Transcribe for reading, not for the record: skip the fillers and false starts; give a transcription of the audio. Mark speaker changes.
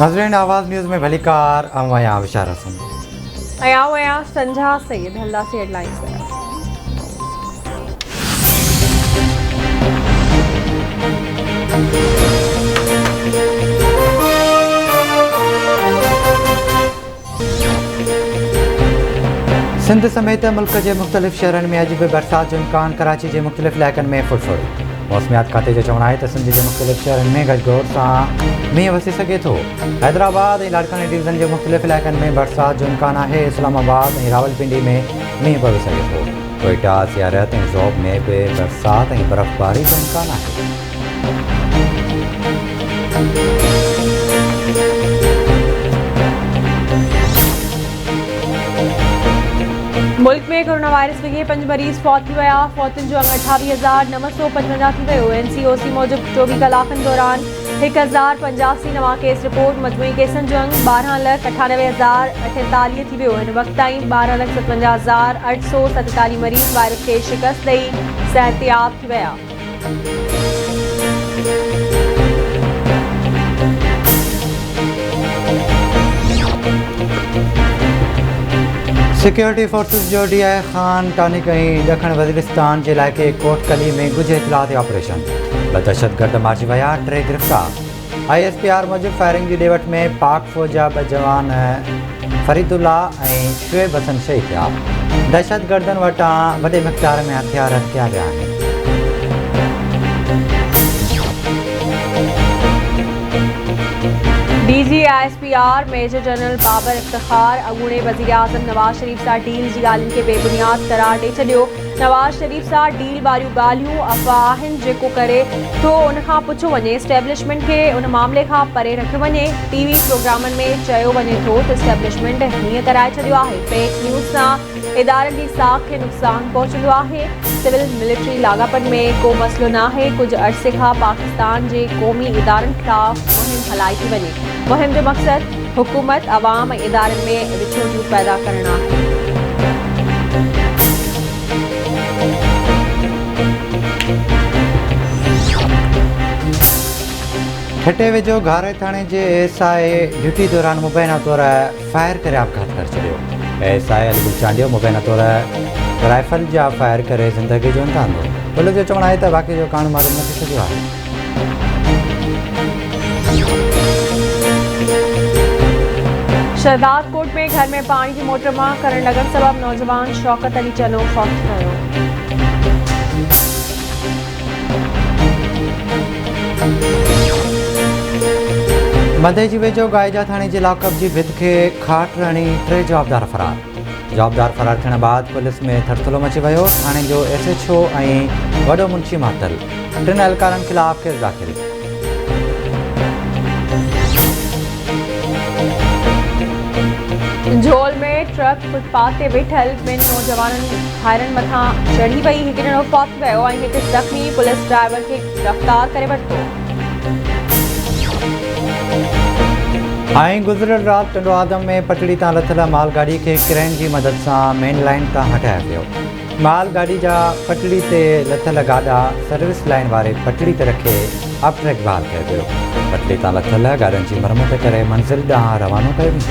Speaker 1: नाज़रीन आवाज़ न्यूज़ में भली कार अवया विशारा सुन
Speaker 2: आया संझा सैयद हल्ला से हेडलाइंस है।
Speaker 1: सिंध समेत मुल्क के मुख्तलिफ़ शहरनि में अॼु बि बरसात जो इम्कान। कराची के मुख्तलिफ़ इलाइक़नि में फुटफुड़। मौसमियात खाते जो चवणु आहे त सिंध के मुख्तलिफ़ शहरनि में घटगोर सां मींहुं वसी सघे थो। हैदराबाद ऐं लाड़कानी डिवीज़न के मुख्तलिफ़ इलाइक़नि में बरसात जो इम्कान आहे। इस्लामाबाद ऐं रावलपिंडी में मींहुं पवी सघे थो। कोयटा, सियारत ऐं ज़ोब में भी बरसात ऐं बर्फ़बारी जो इम्कान आहे।
Speaker 2: मुल्क में कोरोना वायरस के 5 मरीज़ फौत थी विया। फौतुनि जो अंग 28,955 थी वियो। NCOC मूजिब 24 कलाकनि दौरान 1085 नवां केस रिपोर्ट। मजमूई केसनि जो अंग 12,98,048 थी वियो। हिन वक़्त ताईं 12,57,847 मरीज़ वायरस खे शिकस्त ॾेई सिहतयाब थी विया।
Speaker 1: सिक्योरिटी फोर्सेस जो DI खान टानिक ऐं ॾखण वज़ीरिस्तान जे इलाइक़े कोटकली में गुज इतलाती ऑपरेशन। 2 दहशतगर्द मारिजी विया, 3 गिरफ़्तार। ISPR मूजिब फायरिंग जी ॾेवट में पाक फ़ौज जा 2 जवान फरीदुल्ला ऐं शुएब हसन शहीद थिया। दहशतगर्दनि वटां वॾे मिक़दार में हथियार हथ कया विया आहिनि।
Speaker 2: DG ISPR major general Babar Iftikhar अॻूणे वज़ीर आज़म नवाज़ शरीफ़ सां डील जी ॻाल्हियुनि खे बेबुनियाद करार ॾेई छॾियो। नवाज़ शरीफ़ सां डील वारियूं ॻाल्हियूं अफ़वाह आहिनि। जेको करे थो उन खां पुछो वञे। एस्टेब्लिशमेंट खे उन मामले खां परे रखियो वञे। TV प्रोग्रामनि में चयो वञे थो त एस्टेब्लिशमेंट हीअं कराए छॾियो आहे। फेक न्यूज़ सां इदारनि जी साख खे नुक़सानु पहुचंदो आहे। सिविल मिलिट्री लाॻापनि में को मसइलो न आहे। कुझु अरसे खां पाकिस्तान जे क़ौमी इदारनि ख़िलाफ़ मुहिम हलाई थी वञे। मुहिम जो मक़सदु हुकूमत, अवाम ऐं इदारनि में विछोटियूं पैदा करणु आहे।
Speaker 1: ठटे वेझो घारे थाणे जे SI ड्यूटी दौरान मुबैना तौर फायर करे आपघात करे छॾियो। SI अली चांडियो मुबैना तौर राइफल जा फायर करे ज़िंदगी जो इम्तिहान हो। पुलिस जो चवणु आहे त वाक़े जो कारणु मालूम न थी सघियो आहे।
Speaker 2: शहदाद कोट में घर में पानी की मोटर मां करण लॻण सबब नौजवान शौकत अली चनो फौत थी वियो।
Speaker 1: मधे जी वेझो गाइजा थाणे जे लॉकअप जी भित खे खाट हणी 3 जवाबदार फरार। जवाबदार फरार थियण बाद पुलिस में थरथलो मची वियो। थाणे जो SHO ऐं वॾो मुंशी मातल 3 एहलकारनि ख़िलाफ़ केस दाख़िल।
Speaker 2: झोल में ट्रक फुटपाथ ते वेठल 2 नौजवाननि फायरनि मथां चढ़ी वई। हिकु ॼणो फौत थी वियो ऐं हिकु ज़ख़्मी। पुलिस ड्राइवर खे गिरफ़्तार करे वरितो।
Speaker 1: गुज़िरियल राति टंडो आदम में पटड़ी तां लथल मालगाड़ी खे क्रेन जी मदद सां मेन लाइन तां हटायो वियो। मालगाड़ी जा पटड़ी ते लथल गाॾा सर्विस लाइन वारे पटड़ी ते रखे अप ट्रैक बहाल कयो वियो। पटड़ी तां लथल गाॾियुनि जी मरमत करे मंज़िल ॾांहुं रवानो कयो वेंदो।